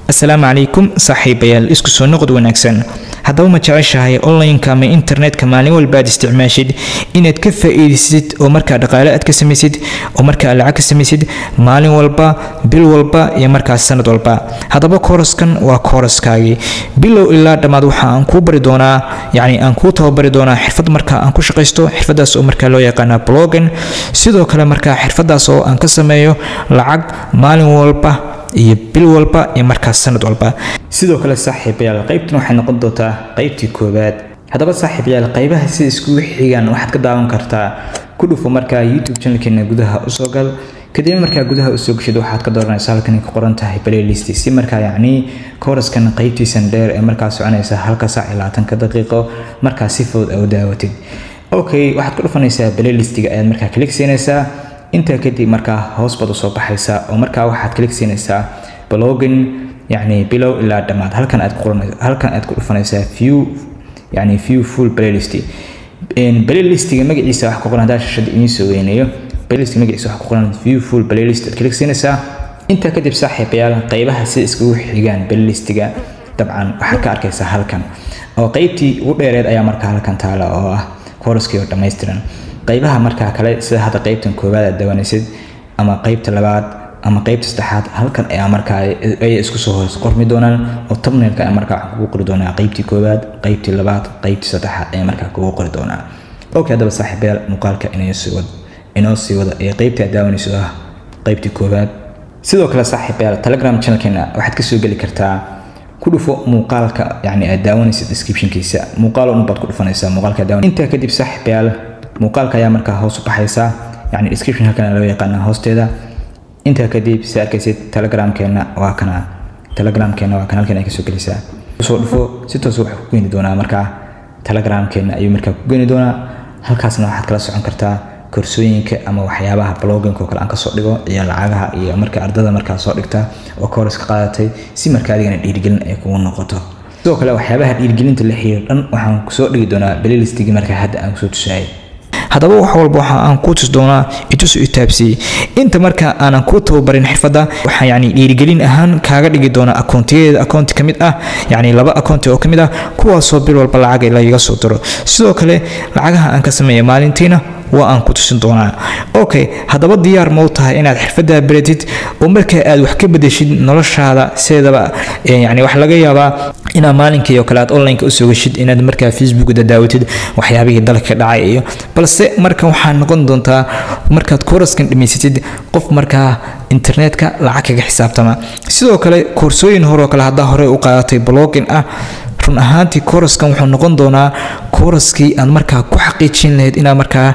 السلام عليكم صاحبيال isku soo noqod wanaagsan haddaba ma jeceshahay online-ka ama internet-ka maalin walba aad isticmaashid inaad ka faa'iideysid oo markaa dhaqaale aad ka samaysid oo markaa lacag ka samaysid maalin walba bil walba iyo markaa sanad walba haddaba course-kan waa course-kaagi bilow ilaa dhamaad waxa aan ku bari doonaa aan ku tababari doonaa xirfad markaa aan ku shaqeysto xirfadaas oo markaa loo yaqaan blogging sidoo kale markaa xirfadaas oo aan ka sameeyo lacag maalin walba iyo bil walba iyo markaas sanad walba sidoo kale saaxiibayaal qaybtan waxay noqon doontaa qaybtii koobaad haddaba saaxiibayaal qaybaha si isku xigaan waxaad ka daawan kartaa ku dhufo markaa YouTube channelkeena gudaha u soo gal kadib markaa gudaha u soo gasho waxaad ka dooranaysaa halkan ku qoran tahay playlist si markaa course-kan qaybtiisan dheer ee markaa soconaysa halka saac ilaa 10 daqiiqo markaa si fudud u daawatid okay waxaad ku dhufanaysaa playlist-ga aad markaa click siinaysaa inta kadib markaa hoos baad soo baxaysaa oo markaa waxaad click siinaysaa blogging bilow ilaa dhamaad halkan aad ku dhufanaysaa view full playlist playlist-ga magaciisa wax ku qoran daashashada inii soo weynayo playlist magaciisa wax ku qoran view full playlist aad click siinaysaa inta kadib saaxiibayaal qaybaha si isku xigaan playlist-ga dabcan waxaad ka arkaysaa halkan oo qaybtii ugu dheereed ayaa markaa halkan taala oo ah course-kii oo dhameystiran qaybaha markaa kale sida hada qaybtan koobaad aad dawanaysid ama qaybta labaad ama qaybta saddexaad halkan ayaa markaa ay isku soo hoos qormi doonaan oo thumbnail-ka ayaa markaa kugu qori doonaa qaybtii koobaad qaybtii labaad qaybtii saddexaad ayaa markaa kugu qori doonaa okay haddaba saaxiibayaal muuqaalka inoo sii wada ee qaybta aad daawanayso ah qaybtii koobaad sidoo kale saaxiibayaal Telegram channelkeena waxaad ka soo gali kartaa ku dhufo muuqaalka aad daawanaysid description-kiisa muuqaal un baad ku dhufanaysaa muuqaalka daawan inta kadib saaxiibayaal muuqaalka ayaa markaa hoos u baxaysa description halkan loo yaqaan hoosteeda inta kadib si arkaysid Telegram-keena waa kana halkan ay ka soo gelisaa soo dhufo si toos wax ku geeni doonaa markaa Telegram-keena ayuu markaa ku geeni doonaa halkaasna waxaad kala socon kartaa koorsooyinka ama waxyaabaha blogging oo kale aan ka soo dhigo iyo lacagaha iyo markaa ardada markaa soo dhigta oo course ka qaadatay si markaa adigana dhiirigelin ay kugu noqoto sidoo kale waxyaabaha dhiirigelinta la xiriir dhan waxaan ku soo dhigi doonaa playlist-ga markaa hadda aan soo tusay haddaba wax walba waxa aan ku tus doonaa itus itaabsi inta marka aan ku tababarin xirfada waxa dhiirigelin ahaan kaaga dhigi doona account kamid ah laba account oo kamid ah kuwaas oo bil walba lacag la iga soo diro sidoo kale lacagaha aan ka sameeyo maalintiina waa aan ku tusin doonaa okay haddaba diyaar ma u tahay inaad xirfada baratid oo marka aad wax ka bedeshid noloshaada sidaba wax laga yaabaa ina maalinkii oo kale aad online-ka u soo gashid inaad markaa Facebook daawatid waxyaabihii dalka dhacay iyo balse marka waxaa noqon doontaa markaad course-kan dhameysatid qof markaa internet-ka lacag kaga xisaabtama sidoo kale koorsooyin hore oo kale hadda hore u qaadatay blogging ah run ahaantii course-kan wuxuu noqon doonaa course-kii aad markaa ku xaqiijin lahayd inaad markaa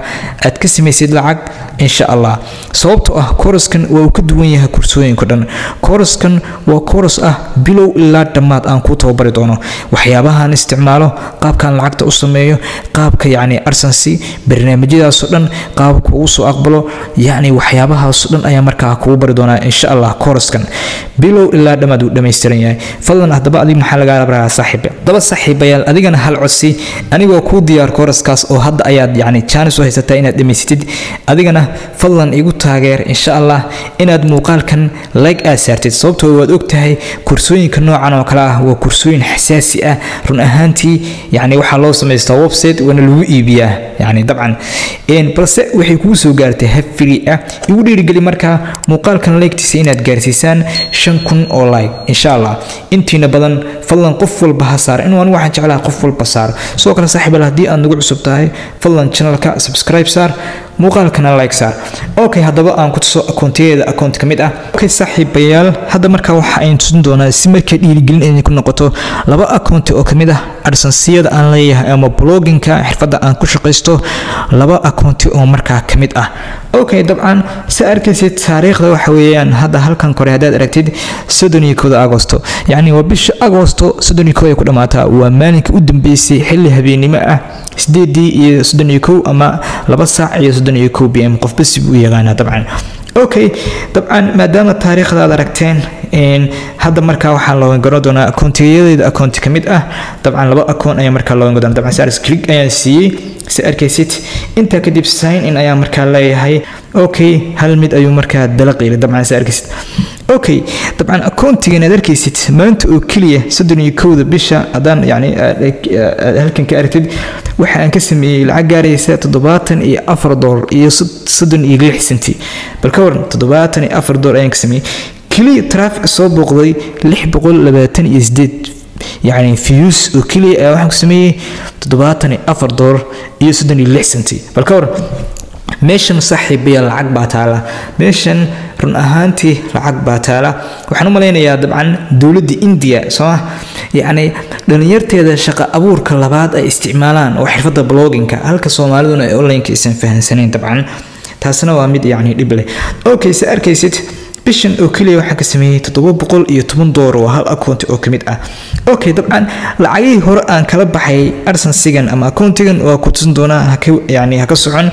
aad ka samaysid lacag insha Allah sababtoo ah course-kan waa uu ka duwan yahay koorsooyinka dhan course-kan waa course ah bilow ilaa dhamaad aan ku tababari doono waxyaabahan isticmaalo qaabkan lacagta u sameeyo qaabka arsansi barnaamijyadaas oo dhan qaabka uu soo aqbalo waxyaabahaas oo dhan ayaa markaa kugu bari doonaa insha Allah course-kan bilow ilaa dhamaad uu dhameystiran yahay fadlan haddaba adiga maxaa laga rabaa saaxiibayaal adigana hal codsi anigoo ku diyaar course-kaas oo hadda ayaad chance u haysataa inaad dhameysatid adigana fadlan igu taageer insha Allah inaad muuqaalkan like aad saartid sababtoo waad ogtahay koorsooyinka noocan oo kale ah waa koorsooyin xasaasi ah run ahaantii waxa loo sameystaa website wana lagu iibiyaa dabcan balse waxay kugu soo gaartay hab free ah igu dhiirigeli markaa muuqaalkan like-tiisa inaad gaarsiisaan 5,000 oo like insha Allah intiina badan fadlan qof walba ha saar inuu anigu waxaan jeclahay qof walba saar soo kale saaxiibayaal haddii aad nagu cusub tahay fadlan channelka subscribe saar muuqaalkana like saar okay haddaba aan ku tuso account kamid ah okay saaxiibayaal hadda markaa waxa ay tusin doonaa si markaa dhiirigelin ay ku noqoto laba account oo kamid ah arsansiyada aan leeyahay ama blogging-ka xirfada aan ku shaqeysto laba account oo markaa kamid ah okay dabcan si arkaysid taariikhda waxa weeyaan hadda halkan kore hadaad aragtid 31 Agoosto waa bisha Agoosto 31 ay ku dhamaataa waa maalinka u dambeysay xilli habeenimo ah 8:31 ama 2:31 PM qof bas uu yaqaan dabcan okay dabcan maadaama taariikhda aad aragteen hadda markaa waxaa loo garan doonaa account kamid ah dabcan laba account ayaa markaa loo garan dabcan si click ayaa siiyay si arkaysid inta kadib sign in ayaa markaa leeyahay okay hal mid ayuu markaa dalaqay dabcan si arkaysid okay طبعا akoontigan aad arkaysid maanta oo kaliya 31 bisha hadaan yani halkan ka aragtid waxa aan ka sameeyay lacag gaaraysa $74 iyo 36 senti bal ka waran $74 ayaan ka sameeyay kaliya traffic soo booqday 628 يعني فيوس وكلي واحد سميه تضباطني $4 يسدني لحسنتي بالكور ميشن صحي بيا العقب تعالى ميشن رن أهانتي العقب تعالى وحنا ملينا طبعا دولة إنديا صح يعني دنيرتي هذا شقة أبور كلابات استعمالان وحرفة بلوجينج هل كصومالدون أونلاين كيسن فهن سنين طبعا تاسنا وامد يعني دبله أوكي سأر كيست bishan oo kaliya waxa ka sameeyay $710 hal account oo kamid ah okay dabcan lacagii hore aan kala baxay arsensigan ama accountigan waa ku tusin doonaa yani ha ka socon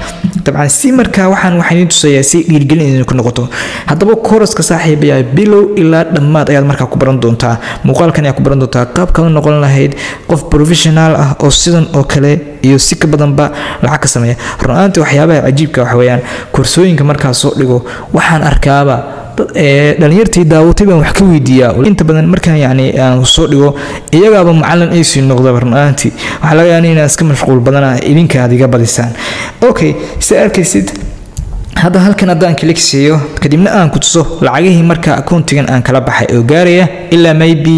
dabcan si marka waxaan tusayaa si dhiirgelin inay ku noqoto hadaba course-ka saaxiibaya bilow ilaa dhamaad ayaad marka ku baran doontaa muuqaalkan ayaa ku baran doontaa qaabka la noqon lahayd qof professional ah oo sidan oo kale iyo si ka badanba lacag ka sameeya runtii waxyaabaha cajiibka wax weeyaan koorsooyinka marka soo dhigo waxaan arkaaba dhalinyartii daawatay baan wax ka weydiiyaa inta badan markaan yani aan soo dhigo iyagaaba macallin ay sii noqdo barnaamijti waxa laga yaabaa inaan iska mashquul badanahay idinka adiga badisaan okay si arkaysid hada halkan hadaan click siiyo kadibna aan ku tuso lacagihii marka accountigan aan kala baxay oo gaaraya ilaa maybe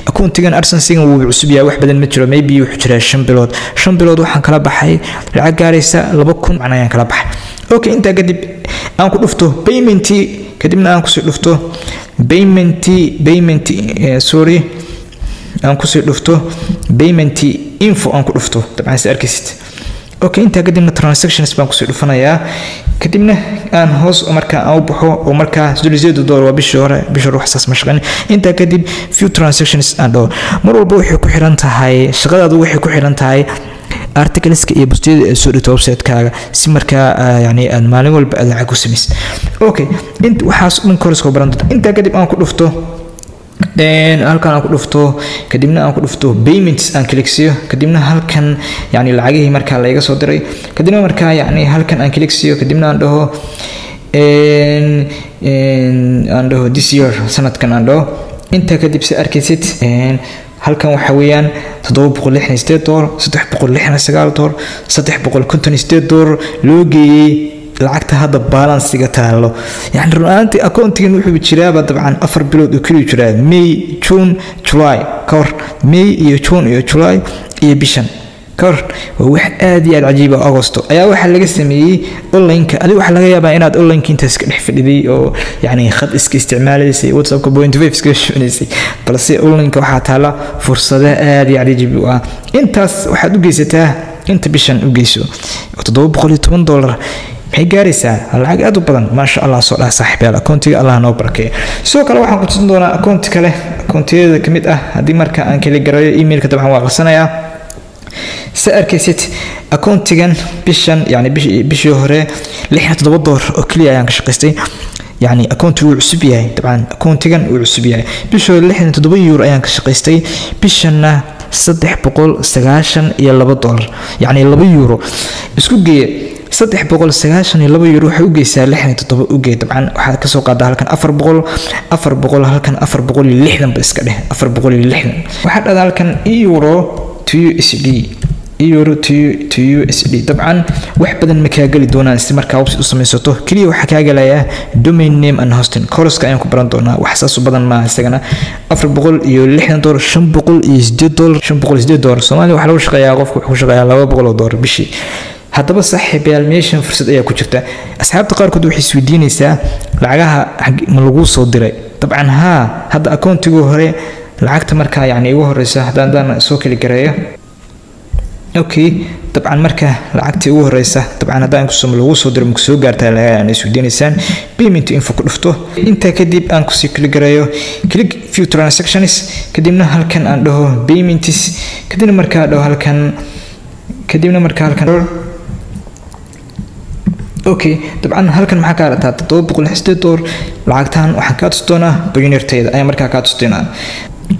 accountigan arsensigan wuu cusub yahay wax badan ma jiro maybe wuxuu jiraa 5 bilood waxaan kala baxay lacag gaaraysa 2000 macnayaan kala baxay okay inta kadib aan ku dhufto payment kadibna aan ku soo dhufto payment sorry aan ku soo dhufto payment info aan ku dhufto dabcan si arkaysid okay inta kadibna transactions baan ku soo dhufanayaa kadibna aan hoos marka aan u baxo oo marka $8 waa bishii hore xasaas ma shaqeyn inta kadib few transactions aan dhaw mar walba waxay ku xiran tahay shaqadaadu waxay ku xiran tahay articleska iyo bustiyada soo dhigto website-kaaga si marka yani aan maalin walba aad lacag ku sameys okay inta waxaas dhan course-ka baran doonta inta kadib aan ku dhufto halkan aan ku dhufto kadibna aan ku dhufto payments aan click siiyo kadibna halkan yani lacagihii marka la iga soo diray kadibna marka yani halkan aan click siiyo kadibna aan dhaho this year sanadkan aan dhaho inta kadib si arkaysid halkan waxa weeyaan $768 $369 $358 loo geeyay lacagta hada balance-ga taalo yani runtii accountigan wuxuu jiraaba dabcan 4 bilood oo kaliya jiraa May June July kor May iyo June iyo July iyo bishan kor wax aad iyo aad cajiib ah August ayaa waxa laga sameeyay online-ka adiga waxa laga yaabaa inaad online-ka inta iska dhex fadhiday oo yani khad iska isticmaalaysay WhatsApp-ka point wave iska shaqeynayay balse online-ka waxa taala fursado aad iyo cajiib ah intaas waxaad u geysataa inta bishan u geyso $710 maxay gaaraysaa lacag aad u badan ma sha Allah soo saaxiibayaal accountiga Allah noo barakeeyo soo kale waxaan ku tusin doonaa account kale accountiyada kamid ah hadii marka aan kala garayo email-ka dabcan waa qasanayaa سأركيست أكونتيجن بيشن يعني بيشي هره $7 oo kaliya ayaan ka shaqaystay يعني أكونت وعسبية طبعا أكونتيجن وعسبية بيشو €6 ayaan ka shaqaystay bishana $390 يعني €2 isku geey €390 waxay u geysaa 67 u geey dabcan waxa ka soo qaadaa halkan 400 halkan 460 bal iska dheh 460 waxa dhada halkan euro to USD euro to USD طبعا wax badan ma ka gali doonaan si markaa website u samaysato kaliya waxa ka galaya domain name and hosting course-ka ayaan ku baran doonaa wax saas badan ma isagana $460 $508 Soomaaliya waxa lagu shaqeeyaa qofku wuxuu shaqeeyaa $200 bishii hadaba saaxiibayaal meeshan fursad ayaa ku jirta asxaabta qaarkood waxay isweydiinaysaa lacagaha ma lagu soo diray dabcan hadda accountigu hore lacagta markaa yani ugu horeysa hadaan soo kali gareeyo okay طبعا marka lacagtii ugu horeysa طبعا hadaan ku soo lagu soo diray ma soo gaartay aan isweydiinaysaan payment info ku dhufto inta kadib aan ku sii kali gareeyo click few transactions kadibna halkan aan dhaho payments kadibna marka dhaho halkan okay طبعا halkan waxa ka aragtaa $760 lacagtan waxa ka tusdoona Payoneer-teeda ayaa marka ka tusdoona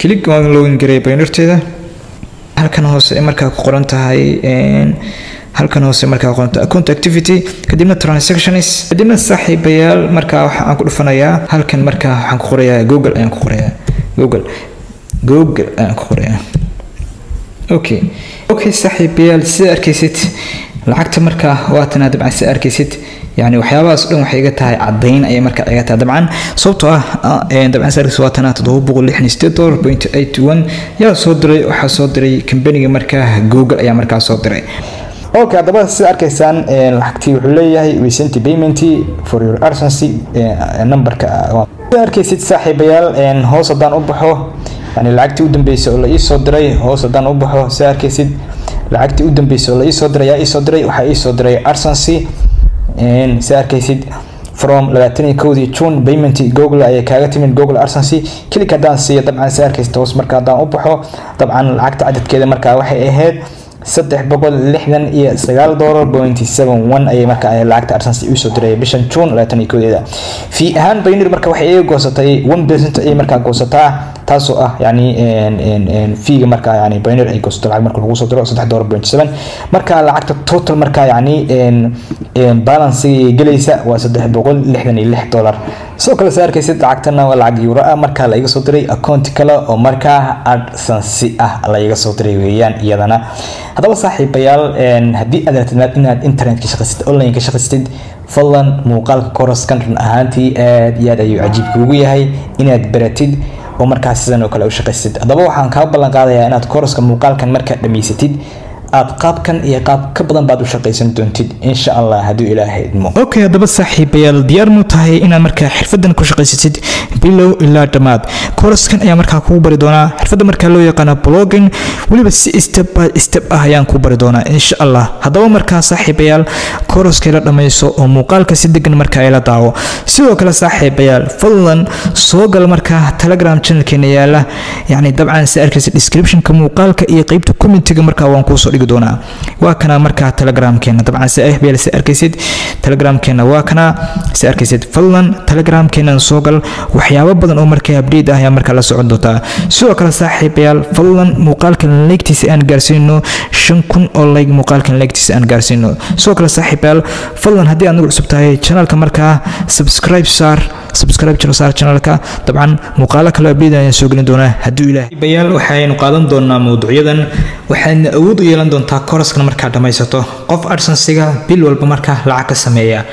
click waan login gareey Payoneer-teeda halkan hoose marka ku qoran tahay halkan hoose markaa qoonto account activity kadibna transactions kadibna saaxiibayaal markaa waxaan ku dhufanayaa halkan markaa waxaan ku qorayaa Google ayaan ku qorayaa Google ayaan ku qorayaa okay saaxiibayaal sida arkaysid lacagta markaa waatana dabcan sida arkaysid يعني waxyaabahaas dhan waxay iga tahay cadeyn ay marka iga tahay dabcan sababtoo ah dabcan sarkiis waatana $768.81 yaa soo diray waxa soo diray company-ga marka Google ayaa marka soo diray okay hadaba sida arkaysaan lacagtii wuxuu leeyahay recent payment for your urgency numberka sida arkaysid saaxiibayaal hoos hadaan u baxo يعني lacagtii u dambeysay oo la ii soo diray hoos hadaan u baxo sida arkaysid lacagtii u dambeysay oo la ii soo diray yaa ii soo diray waxa ii soo diray urgency sida arkaysid from 21 June payment Google ay kaaga timin Google urgency click hadaan siiyo dabcan sida arkaysid hoos marka hadaan u baxo dabcan lacagta cadadkeeda marka waxay ahayd $369.71 ay marka ay lacagta urgency u soo diray bishan June 21 fi ahaan Payoneer marka waxay ay goosatay 1% ay marka goosataa taasoo ah yani fiiga marka yani Payoneer ay goosato lacag marka lagu soo diro $3.7 marka lacagta total marka yani balance galaysa waa $366 soo kale saarkaysid lacagtana waa lacag euro ah marka la iga soo diray account kale oo marka urgency ah la iga soo diray weeyaan iyadana hadaba saaxiibayaal hadii aad rabtid inaad internet ka shaqaysid online ka shaqaysid fadlan muuqaalka koroskan run ahaantii aad iyo aad ayuu cajiib kuugu yahay inaad baratid oo markaas sidan oo kale u shaqaysid hadaba waxaan ka ballan qaadayaa inaad koroska muuqaalkan marka dhameysatid aad qaabkan iyo qaab ka badan baad u shaqaysan doontid insha Allah haduu Ilaahay idmo okay hadaba saaxiibayaal diyaar mu tahay inaad marka xirfadan ku shaqaysid bilow ilaa dhamaad koroskan ayaa marka ku bari doona xirfada marka loo yaqaan blogging waliba si step by step ah ayaan ku bari doona insha Allah hadaba marka saaxiibayaal koroska la dhamayso oo muuqaalka si degan marka ay la daawo sidoo kale saaxiibayaal fadlan soo gal marka Telegram channelkeena yaala yani dabcan si arkaysid description-ka muuqaalka iyo qaybta comment-ga marka waan ku soo dhigi doonaa waa kana marka Telegram-keena dabcan si ahbeel si arkaysid Telegram-keena waa kana si arkaysid fadlan Telegram-keena soo gal waxyaabo badan oo marka update ah ayaa marka la socon doonta sidoo kale saaxiibayaal fadlan muuqaalkan like-tiisa aan gaarsiino 5,000 oo like muuqaalkan like-tiisa aan gaarsiino sidoo kale saaxiibayaal fadlan hadii aad nagu cusub tahay channelka marka subscribe channelka dabcan muuqaalo kale update ayaan soo gelin doonaa haduu Ilaahay bayaal waxaynu qaadan doonaa mowduucyadan waxayna awood u yeelan doontaa koroskan marka dhamaysato qof urgency-ga bil walba marka lacag ka sameeya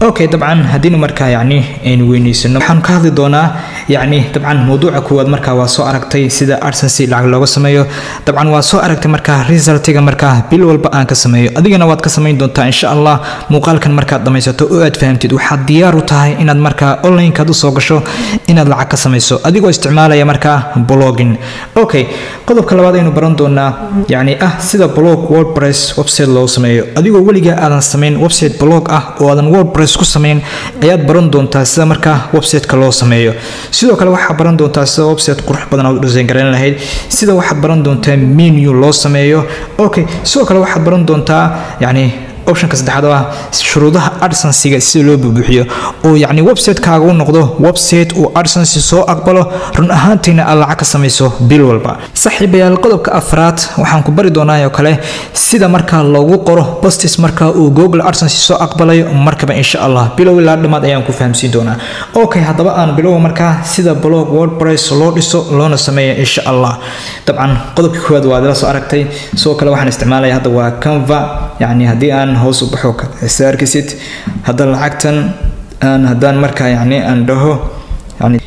okay dabcan hadii marka yani aynu weyneysano waxaan ka hadli doonaa yani dabcan mowduuca koowaad marka waa soo aragtay sida urgency lacag looga sameeyo dabcan waa soo aragtay marka result-ga marka bil walba aan ka sameeyo adigana waad ka sameyn doontaa insha Allah muuqaalkan marka dhamaysato oo aad fahamtid waxa diyaar u tahay inaad marka online ka soo gasho inaad lacag ka sameyso adigoo isticmaalaya marka blogging okay qodobka labaad aynu baran doonaa yani sida blog WordPress website loo sameeyo adigoo waliga aadan sameyn website blog ah oo aadan WordPress ku sameyn ayaad baran doontaa sida marka website-ka loo sameeyo sidoo kale waxaad baran doontaa sida website qurux badan oo design garan lahayd sida waxaad baran doontaa menu loo sameeyo okay sidoo kale waxaad baran doontaa yani option ka saddexaad ah shuruudaha AdSense-ga si loo buuxiyo oo yani website-kaaga uu noqdo website oo AdSense soo aqbalo run ahaantiina aad lacag ka sameyso bil walba saaxiibayaal qodobka afraad waxaan ku bari doonaa oo kale sida marka loogu qoro posts marka uu Google AdSense soo aqbalayo markaba insha Allah bilow ilaa dhamaad ayaan ku fahamsiin doonaa okay hadaba aan bilow marka sida blog WordPress loo dhiso loona sameeyo insha Allah dabcan qodobka koowaad waa la soo aragtay soo kale waxaan isticmaalayaa hadda waa Canva yani hadii aan hoos u baxo saarkisid hadda lacagtan aan hadaan marka yani aan dhaho yani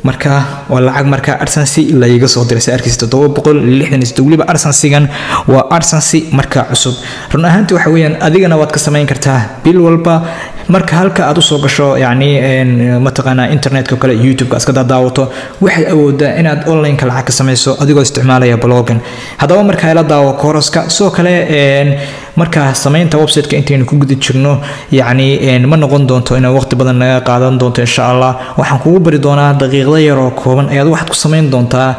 marka waa lacag marka AdSense la iga soo diray saarkisid $766 waliba AdSense-gan waa AdSense marka cusub run ahaantii waxa weeyaan adigana waad ka sameyn kartaa bil walba marka halka aad u soo gasho yani mataqaana internetka kale YouTube iska daawato waxay awoodaa inaad online ka lacag ka sameyso adigoo isticmaalaya blogging hadaba marka ay la daawo koroska soo kale marka sameynta website-ka intaanu ku guda jirno yani ma noqon doonto in waqti badan naga qaadan doonto insha Allah waxaan kugu bari doonaa daqiiqado yar oo kooban ayaad waxaad ku sameyn doontaa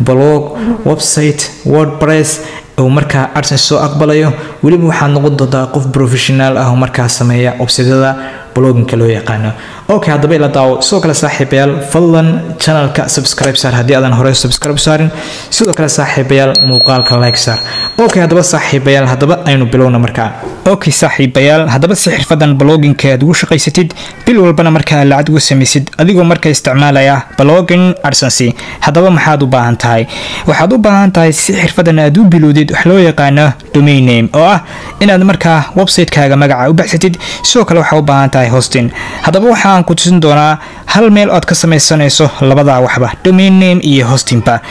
blog website WordPress oo markaa AdSense soo aqbalayo waliba waxaad noqon doontaa qof professional ah oo markaa sameeya website-yada blogging loo yaqaano. Okay, hadaba ila daawo soo kala saaxiibayaal fadlan channelka subscribe saar haddii aadan hore subscribe saarin, sidoo kale saaxiibayaal muuqaalka like saar. Okay, hadaba saaxiibayaal hadaba aynu bilowna markaa. Okay saaxiibayaal hadaba si xirfadan blogging aad ugu shaqaysatid bil walbana markaa lacag ugu samaysid adigoo markaa isticmaalaya blogging AdSense. Hadaba maxaad u baahan tahay? Waxaad u baahan tahay si xirfadan aad u bilowdid wax loo yaqaano domain name oo ah inaad markaa website-kaaga magaca u baxsatid, sidoo kale waxaad u baahan tahay hosting. Hadaba waxaan ku tusin doonaa hal meel aad ka samaysanayso labada waxba domain name iyo hosting ba.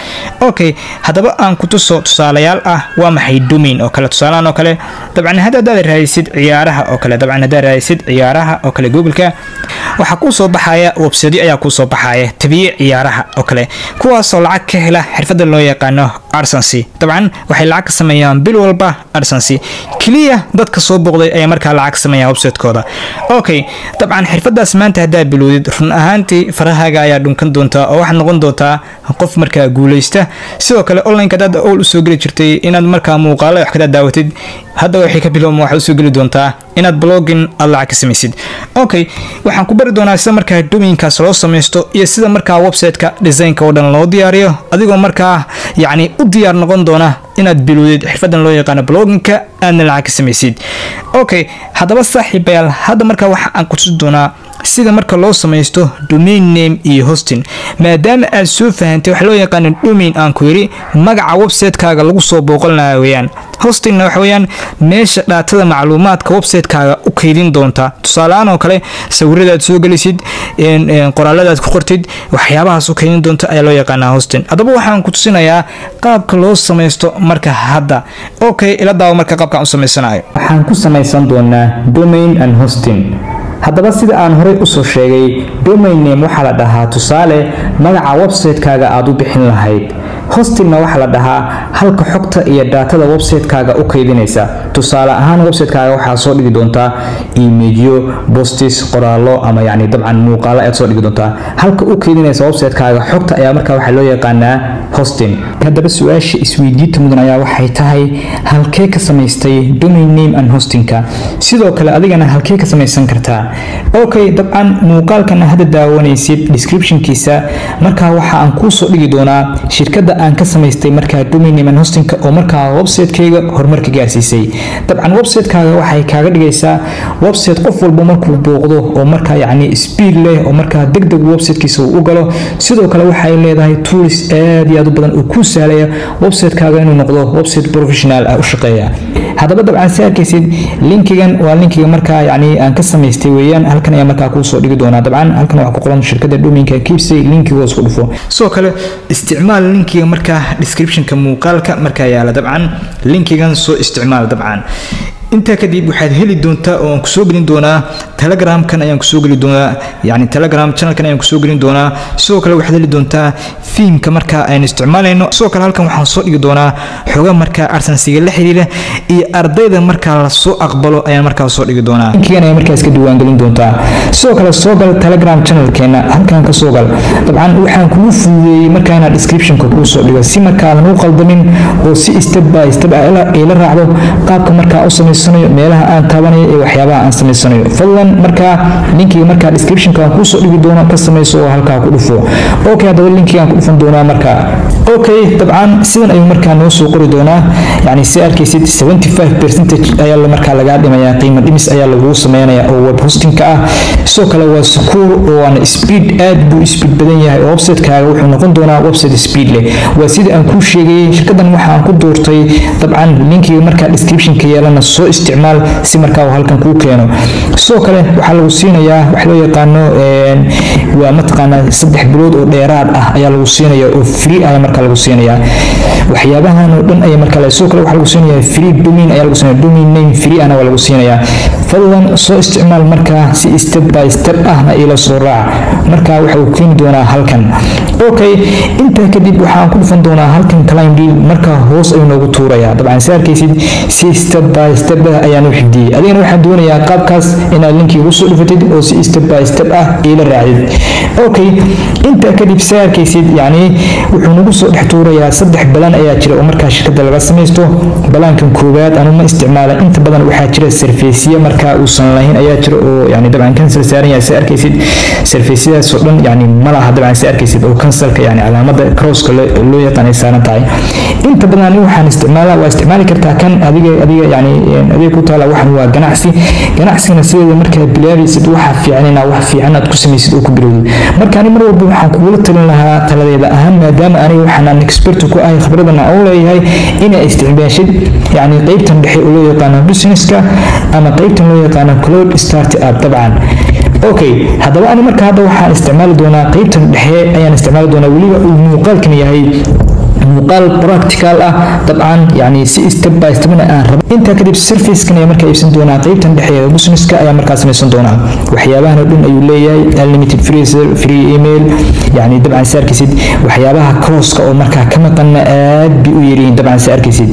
Okay, hadaba aan ku tuso tusaalayaal ah waa maxay domain oo kale. Tusaalaan oo kale dabcan hadda raaysid ciyaaraha oo kale, dabcan hadda raaysid ciyaaraha oo kale Google-ka waxa ku soo baxaya website ayaa ku soo baxaya tabiic ciyaaraha oo kale kuwaas oo lacag ka hela xirfadda loo yaqaano AdSense. dabcan waxay lacag ka sameeyaan bil walba AdSense kaliya dadka soo boqday ay markaa lacag sameeyaan website-kooda. Okay, dabcan xirfadaas maanta hadda bilowdid run ahaantii farahaaga ayaa dhunkan doonta oo waxa noqon doonta qof markaa guuleysta. sidoo kale online-ka dad oo soo gali jirtay inaad markaa muuqaalo wax ka daawatid hadda waxay ka bilowmaan waxa soo gali doontaa inaad blogging lacag ka samaysid. Okay, waxaan ku bari doonaa sida markaa domain-kaas loo samaysto iyo sida markaa website-ka design-ka oo dhan loo diyaariyo adigoo markaa yacni u diyaar noqon doona inaad bilowdid xirfadan loo yaqaan blogging-ka aadna lacag ka samaysid. Okay, hadaba saaxiibayaal hadda markaa waxa aan ku tusi doonaa sida marka loo samaysto domain name iyo hosting. maadaama aad soo fahantay wax loo yaqaan domain aan ku yiri magaca website-kaaga lagu soo booqanayo weeyaan, hostingna waxa weeyaan meesha daatada macluumaadka website-kaaga u kaydin doonta. tusaalahaan oo kale sawirada aad soo galisid qoraalada aad ku qortid waxyaabahaas u kaydin doonta ayaa loo yaqaanaa hosting. hadaba waxaan ku tusinayaa qaabka loo samaysto marka hadda. Okay, ila daawo marka qaabka u samaysanayo. waxaan ku samaysan doonaa domain and hosting. hadaba sida aan hore u soo sheegay domain name waxa la dhahaa tusaale magaca website-kaaga aad u bixin lahayd. hostingna waxa la dhahaa halka xogta iyo daatada website-kaaga u kaydinaysa. tusaale ahaan website-kaaga waxa soo dhigi doontaa emailyo, posts, qoraallo ama yacni dabcan muuqaalo aad soo dhigi doontaa. halka u kaydinaysa website-kaaga xogta ayaa markaa waxa loo yaqaanaa hosting. hadaba su'aasha isweydiinta mudan ayaa waxay tahay halkee ka samaystay domain name and hosting-ka, sidoo kale adigana halkee ka samaysan kartaa. Okay, dabcan muuqaalkan hadda daawanaysid description-kiisa markaa waxa aan ku soo dhigi doonaa shirkadda aan ka samaystay markaa domain name and hosting-ka oo markaa website-kayga horumarka gaarsiisay. dabcan website-kaaga waxay kaaga dhigaysaa website qof walba markuu booqdo oo markaa yacni speed leh oo markaa degdeg website-kiisa u galo. sidoo kale waxay leedahay tools aad iyo aad u badan oo ku sahlaya website-kaaga inuu noqdo website professional ah u shaqeeya. hadaba dabcan si arkaysid linkigan waa linkiga markaa yacni aan ka samaystay weeyaan, halkan ayaa markaa ku soo dhigi doonaa. dabcan halkan waxa ku qoran shirkadda domain-ka Keepsay, linkiga isku dhufo. sidoo kale isticmaal linkiga markaa description-ka muuqaalka markaa yaala. dabcan linkigan soo isticmaal. dabcan inta kadib waxaad heli doontaa oo aan ku soo gelin doonaa Telegram-kan ayaan ku soo gelin doonaa, yacni Telegram channel-kan ayaan ku soo gelin doonaa. sidoo kale waxaad heli doontaa theme-ka markaa aan isticmaalayno. sidoo kale halkan waxaan soo dhigi doonaa xogaa markaa AdSense-ga la xiriira iyo ardayda markaa la soo aqbalo ayaan markaa soo dhigi doonaa. linkigan ayaa markaa iska diiwaan gelin doontaa. sidoo kale soo gal Telegram channel-keena, halkan ka soo gal. dabcan waxaan kugu fududeeyay markaa inaad description-ka ku soo dhigo si markaa aan u qaldamin oo si step by step ila raacdo qaabka markaa u samaysanayo meelaha aan taabanayo iyo waxyaabaha aan samaysanayo. fadlan markaa linkiga markaa description-ka aan ku soo dhigi doono ka samayso oo halkaa ku dhufo. Okay, hadaba linkiga aan ku dhufan doonaa markaa. Okay, dabcan sidan ayuu markaa noo soo qori doonaa, yacni si arkaysid 75% ayaa markaa laga dhimayaa, qiimo dhimis ayaa lagu sameynayaa oo web hosting-ka ah. sidoo kale waa secure oo aan speed aad buu speed badan yahay oo website-kaaga wuxuu noqon doonaa website speed leh. waa sida aan ku sheegay shirkaddan waxa aan ku doortay. dabcan linkiga markaa description-ka yeelana soo isticmaal si markaa uu halkan kuu keeno. sidoo kale waxaa lagu siinayaa wax loo yaqaano waa mataqaanaa 3 bilood oo dheeraad ah ayaa lagu siinayaa oo free ah markaa lagu siinayaa. waxyaabahan oo dhan ayaa markaa sidoo kale waxaa lagu siinayaa free domain ayaa lagu siinayaa, domain name free ah waa lagu siinayaa. fadlan soo isticmaal markaa si step by step ah ila soo raac. markaa waxa uu keeni doonaa halkan. Okay, inta kadib waxaan ku dhufan doonaa halkan client deal markaa hoos ayuu noogu tuurayaa. dabcan si arkaysid si step by step baa ayaan u xigdiyay adigana waxaan doonayaa qaabkaas inaad linkiga u soo dhufatid oo si step by step ah ila raacid okay inta kadib saarkaysid yani wuxuu nagu soo dhex tuurayaa saddex balan ayaa jira oo markaa shirkadda laga samaysto balankan koowaad anu ma isticmaala inta badan waxaa jira surface markaa uusan lahayn ayaa jira oo yani dabcan cancel saaran yahay saarkaysid surface-daas oo dhan yani ma laha dabcan saarkaysid oo cancelka yani calaamada crosska loo yaqaan ay saaran tahay inta badan anigu waxaan isticmaalaa waa isticmaali kartaa kan adiga yani adiga ku taala waxan waa ganacsigana sideeda markaa bilaabaysid waxa fiican inaad wax fiican aad ku samaysid oo ku bilowdid marka ani mar walba waxaan kugula talin lahaa taladeeda ahaan maadaama aniga waxaan expert ku ahay khibradana u leeyahay inay isticmaashid yani qaybtan dhexe oo loo yaqaano businesska ama qaybtan loo yaqaano cloud startup dabcan okay haddaba ani marka hadda waxaan isticmaali doonaa qaybtan dhexe ayaan isticmaali doonaa weliba uu muuqaalkan yahay muuqaal practical ah dabcan yani si step by step aan rabo inta kadib surface-kan ayaa markaa iibsan doonaa qaybtan dhexe ee businesska ayaa markaa samaysan doonaa waxyaabahan oo dhan ayuu leeyahay unlimited free email yani dabcan saarkisid waxyaabaha crosska oo markaa ka maqanna aad bay u yaryihiin dabcan saarkisid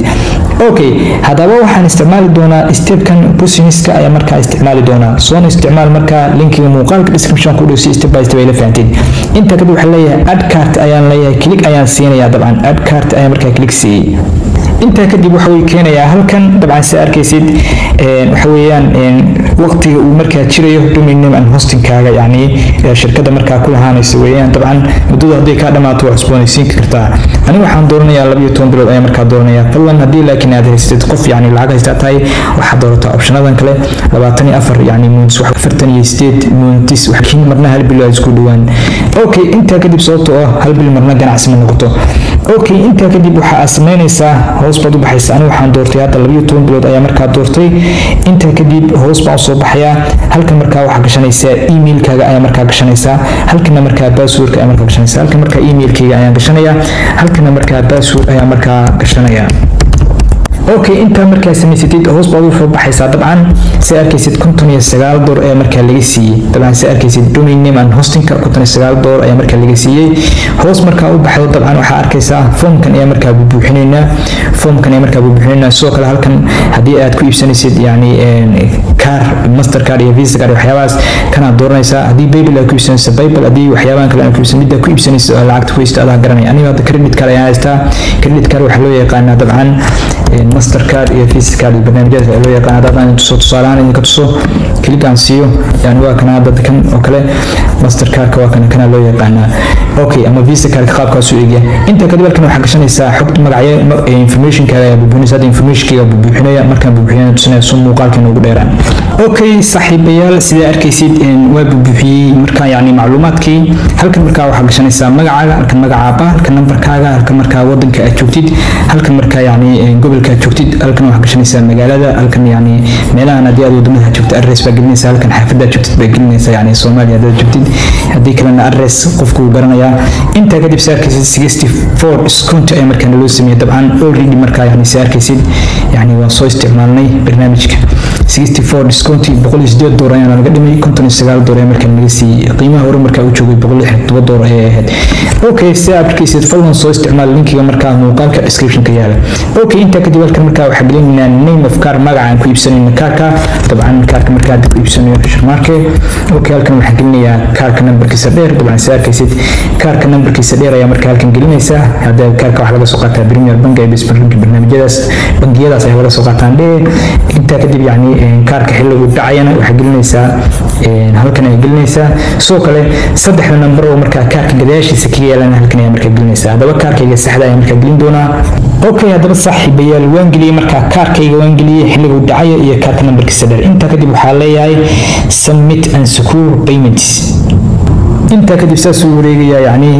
okay haddaba waxaan isticmaali doonaa stepkan businesska ayaa markaa isticmaali doonaa soona isticmaal markaa linkiga muuqaalka description ku dhow si step by step ay la fahanteen inta kadib waxaan leeyahay add cart ayaan leeyahay click ayaan siinayaa dabcan add cart ayaan markaa click siiyey inta kadib waxa uu keenayaa halkan dabcan si arkaysid waxa weeyaan waqtiga uu markaa jirayo domain name and hosting kaaga yani shirkadda markaa ku lahaanaysa weeyaan dabcan muddada haddii ka dhamaato waa cusboonaysiin kartaa aniga waxaan dooranayaa 12 bilood ayaan markaa dooranayaa fadlan haddii laakiin aad haysatid qof yani lacag haysta tahay waxaad doorataa optionadan kale 24 yani months 48 months waxa marna hal bil ay isku dhawaan okay inta kadib sababtoo ah hal bil marna ganacsi ma noqoto okay inta kadib waxa aad sameynaysaa hoos baad u baxaysaa aniga waxaan doortay hadda 12 bilood ayaa markaa doortay inta kadib hoos baan soo baxayaa halkan markaa waxaa gashanaysaa emailkaaga ayaa markaa gashanaysaa halkana markaa passwordka ayaa markaa gashanaysaa halkan markaa emailkayga ayaan gashanayaa halkana markaa password ayaa markaa gashanayaa okay inta markaa samaysatid hoos baad u soo baxaysaa dabcan si arkaysid $59 ayaa markaa laga siiyey dabcan si arkaysid domain name and hostingka $59 ayaa markaa laga siiyey hoos markaa u baxdo dabcan waxaa arkaysaa formkan ayaa markaa buuxinaynaa sidoo kale halkan haddii aad ku iibsanaysid yani car mastercard iyo visa card waxyaabahaas kanaad dooranaysaa haddii paypal aad ku iibsanaysa paypal haddii waxyaabahan kale aad ku iibsan midda ku iibsanaysa lacagta ku haysta adaa garanaya aniga hadda credit card ayaan haystaa credit card waxaa loo yaqaanaa dabcan mastercard iyo visa card barnaamijyada loo yaqaan hadaan tusaalahaan idinka tuso click aan siiyo yani waa kana hadda kan oo kale mastercard waa kana loo yaqaanaa okay ama visa card qaabkaas u eegaya inta kadib halkan waxaa gashanaysaa xogta magacyo information kale buuxinaysa information-kiga buuxinaya markaan buuxinaya tusinaya soo muuqaalkan ugu dheeraan okay saaxiibayaal sida arkaysid waa buuxiyay markaa yani macluumaadkii halkan markaa waxaa gashanaysaa magacaaga halkan magacaaba halkan numberkaaga halkan markaa wadanka aad joogtid halkan markaa yani gobolka aad joogtid halkan waxaa gashanaysaa magaalada halkan yani meelahan haddii aad wadamada joogtid address baa gelinaysaa halkan xaafadda aad joogtid baa gelinaysaa yani Soomaaliya haddaad joogtid haddii kalena address qofku uu garanayaa inta kadib saarkaysid 64 discount ayaa markaa loo sameeyay dabcan already markaa yani saarkaysid yani waa soo isticmaalnay barnaamijka 64 discount $108 ayaa laga dhimay $59 ayaa markaa laga siiyay qiimaha hore markaa uu joogay $167 ayay ahayd okay si application fadlan soo isticmaal linkiga markaa muuqaalka description-ka yaala okay inta kadib halkan markaa waxaa gelinaynaa name of car magacaan ku iibsanayna kaarka dabcan kaarka markaa aad ku iibsanayo supermarket okay halkan waxaa gelinayaa kaarka numberkiisa dheer dabcan si arkaysid kaarka numberkiisa dheer ayaa markaa halkan gelinaysaa hadda kaarka waxaa laga soo qaataa Premier Bank iyo Bismarck bangiyadaas ayaa laga soo qaataan dheer inta kadib yani kaarka xilligu dhacayana waxaa gelinaysaa halkan ay gelinaysaa sidoo kale saddexda number oo markaa kaarka gadaashiisa ka yeelana halkan ayaa markaa gelinaysaa haddaba kaarkayga saxda ayaa markaa gelin doonaa okay haddaba saaxiibayaal waan geliyey markaa kaarkayga waan geliyey xilligu dhacayo iyo kaarka numberkiisa dheer inta kadib waxaa leeyahay submit and secure payments inta kadib saas uu wareegaya yani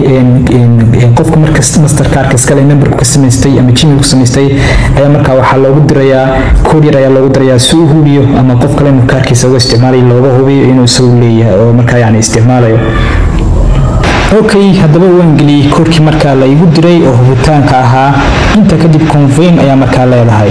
qofka markasta mastercard iskale number ku samaystay ama gmail ku samaystay ayaa markaa waxaa loogu dirayaa code yar ayaa loogu dirayaa si uu hubiyo ama qof kale inuu kaarkiisa uga isticmaalayo looga hubiyo inuu isagu leeyahay oo markaa yani isticmaalayo okay haddaba waan geliyey koodkii markaa la igu diray oo hubitaanka ahaa inta kadib confirm ayaa markaa leedahay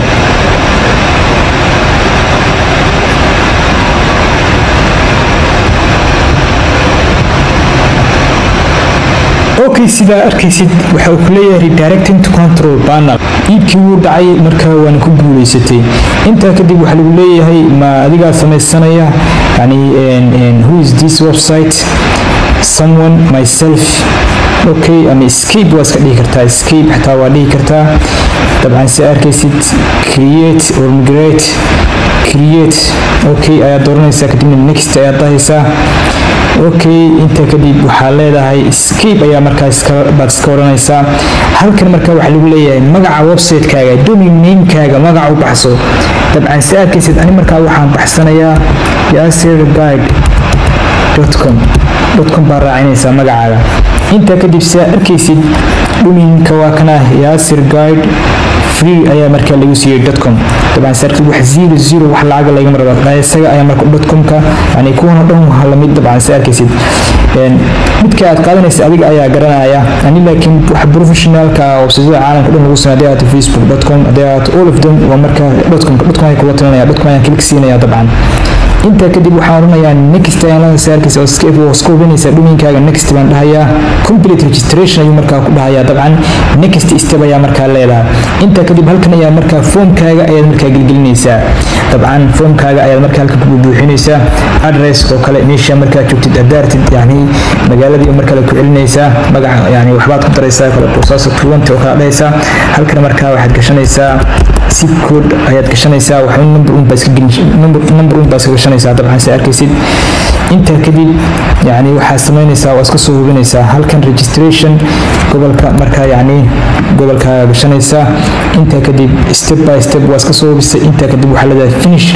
okay sida arkaysid waxa uu leeyahay redirecting to control panel iibkii uu dhacay marka waan ku guuleysatay inta kadib waxa lagu leeyahay ma adiga samaysanaya yani who is this website someone myself okay ama escape was ka dhigi kartaa escape xataa waa dhigi kartaa dabcan si arkaysid create or migrate create okay ayaa dooranaysaa kadibna next ayaa dahaysaa okay inta kadib waxaa leedahay escape ayaa markaas baad iska oranaysaa halkan marka waxa lagu leeyahay magaca website-kaaga domain name-kaaga magaca u baxso dabcan si arkaysid ani markaa waxaan baxsanayaa yasirguide.com baa raacinaysaa magacaaga inta kadib si arkaysid domain-ka waa kana yasirguide free ayaa marka lagu siiyay .com dabcan sarkii wax 00 wax lacag laga maraba isaga ayaa marka .com-ka yani kuwana dhan waxa la mid dabcan sarkiisid midka aad qaadanaysa adiga ayaa garanaya ani laakiin wax professional-ka oo sida caalamka dhan lagu sameeyo facebook.com all of them waa marka .com ay kula talinaya .com ayaa click siinaya dabcan inta kadib waxaan oranayaa next ayaan la saarkiisa oo escape oo scoobinaysa domain-kaaga next baan dhahayaa complete registration ayuu markaa ku dhahayaa dabcan next step ayaa markaa leedahay inta kadib halkan ayaa markaa form-kaaga ayaad markaa gelgelinaysaa dabcan form-kaaga ayaad markaa halkan ku buuxinaysaa address oo kale meesha markaa joogtid adaartid yani magaaladii markaa la ku celinaysaa magaca yani waxbaad ku daraysaa kala process fluent oo kala dhahaysaa halkan markaa waxaad gashanaysaa zip code ayaad gashanaysaa wax number baa iska gashanaysaa dabcan si arkaysid inta kadib yani waxaa samaynaysaa waa iska soo hubinaysaa halkan registration gobolka markaa yani gobolka gashanaysaa inta kadib step by step waa iska soo hubisay inta kadib waxaa leedahay finish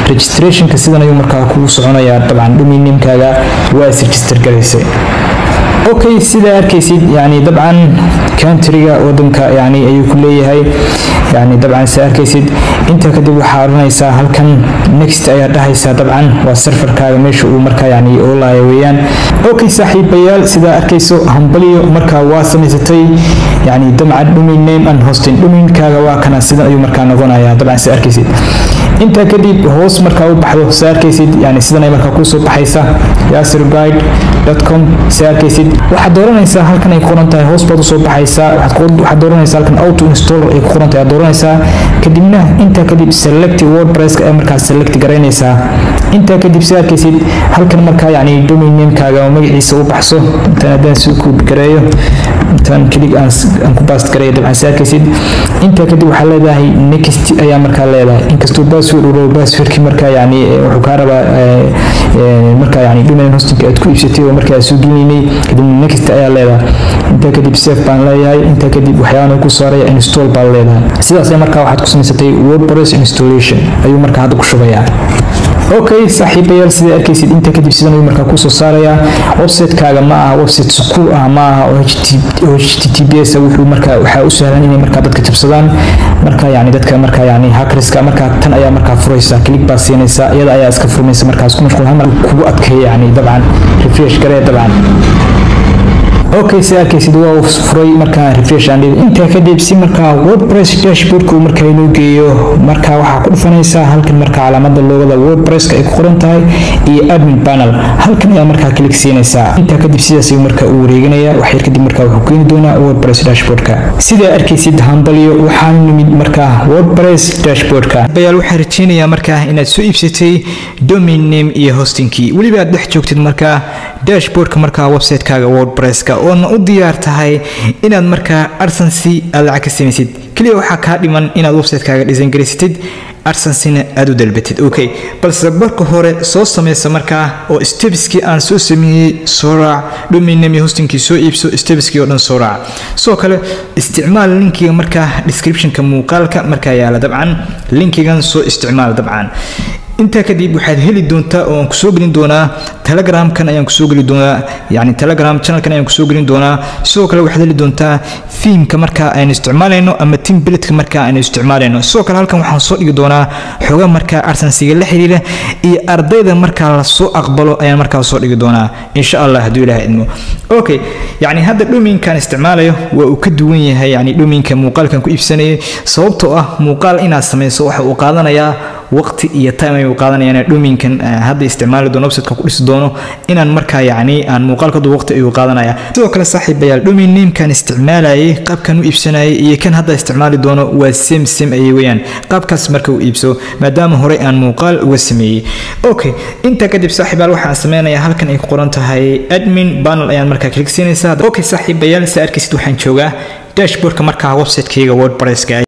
registrationka sidan ayuu markaa kugu soconayaa dabcan domain name-kaaga waa is register garaysay okay sida arkaysid yani dabcan country-ga wadanka yani ayuu ku leeyahay yani dabcan si arkaysid inta kadib waxaa oranaysaa halkan next ayaa dhahaysaa dabcan waa serverkaaga meesha uu markaa yani oolaya weeyaan okay saaxiibayaal sida arkayso hambaliyo markaa waa samaysatay yani dabcan domain name and hosting domain-kaaga waa kana sidan ayuu markaa noqonayaa dabcan si arkaysid inta kadib hoos markaa u baxdo si arkaysid yani sidan ay markaa kusoo baxaysa yasirguide.com si arkaysid waxaad dooranaysaa halkan ay qoran tahay hoos baad usoo baxaysaa waxaad dooranaysaa halkan auto install ay qoran tahay dooranaysaa kadibna inta kadib select wordpress ay markaa select garaynaysaa inta kadib si arkaysid halkan markaa yani domain name-kaaga oo magaciisa u baxso intaan hadaan soo koobi gareeyo intaan click aan ku paste gareeyo dabcan si arkaysid inta kadib waxaa leedahay next ayaa markaa leedahay inkastoo passwordkii markaa yani wuxuu kaa rabaa markaa yani domain hosting aad ku iibsatay oo markaa soo gelinaynay kadib next ayaa leedahay inta kadib save baan leeyahay inta kadib waxyaana ku saaraya install baan leedahay sidaas markaa waxaad ku samaysatay wordpress installation ayuu markaa hadda ku shubayaa okay saaxiibayaal sida arkaysid inta kadib sidan ayuu markaa kusoo saarayaa website-kaaga ma aha website secure ah ma aha oo https wuxuu markaa waxaa u sahlan inay markaa dadka jabsadaan markaa yani dadka markaa yani hackerska markaa tan ayaa markaa furaysaa click baa siinaysaa iyada ayaa iska furmaysa markaas ku mashquul hal mar kugu adkeeya yani dabcan refresh garee dabcan okay si arkaysid waa furay markaa refresh and inta kadib si markaa wordpress dashboard-ku markaa inuu geeyo markaa waxaa ku dhufanaysaa halkan markaa calaamada loogada wordpress-ka ay ku qoran tahay iyo admin panel halkan ayaa markaa click siinaysaa inta kadib sidaas ayuu markaa u wareeganaya wax yar kadib markaa wuxuu keeni doonaa wordpress dashboard-ka sida arkaysid hambaliyo waxaan nimid markaa wordpress dashboard-ka bayaal waxaan rajeynayaa markaa inaad soo iibsatay domain name iyo hosting-kii weliba aad dhex joogtid markaa dashboard-ka markaa website-kaaga wordpress-ka oona u diyaar tahay inaad markaa AdSense aad lacag ka samaysid kaliya waxaa kaa dhiman inaad website-kaaga design garaysatid AdSense-na aad u dalbatid okay balse marka hore soo samaysa markaa oo stepskii aan soo sameeyey soo raac domain name hosting-kii soo iibso stepskii oo dhan soo raac sidoo kale isticmaal linkiga markaa description-ka muuqaalka markaa yaala dabcan linkigan soo isticmaal dabcan inta kadib waxaad heli doontaa oo aan ku soo gelin doonaa Telegram-kan ayaan ku soo gelin doonaa yani Telegram channel-kan ayaan ku soo gelin doonaa sidoo kale waxaad heli doontaa theme-ka markaa aan isticmaalayno ama template-ka markaa aan isticmaalayno sidoo kale halkan waxaan soo dhigi doonaa xogaa markaa AdSense-ga la xiriira iyo ardayda markaa la soo aqbalo ayaan markaa soo dhigi doonaa insha Allah haddii Ilaahay idmo okay yani hadda domain-kan isticmaalayo waa uu ka duwan yahay yani domain-ka muuqaalkan ku iibsanayay sababtoo ah muuqaal inaad samayso waxa uu qaadanayaa waqti iyo time ay qaadanayaan domain kan hadda isticmaali doono website ka ku dhisi doono inaan markaa yacni aan muuqaalkooda waqti ay qaadanaya sidoo kale saaxiibayaal domain name kan isticmaalayay qaabkan u iibsanayay iyo kan hadda isticmaali doono waa same ay weeyaan qaabkaas marka uu iibso maadaama hore aan muuqaal uga sameeyay okay inta kadib saaxiibayaal waxaan sameeynaa halkan ay ku qoran tahay admin panel ayaan markaa click siinaysaa okay saaxiibayaal sa arkisid waxaan joogaa dashboardka markaa website-kayga WordPress-ka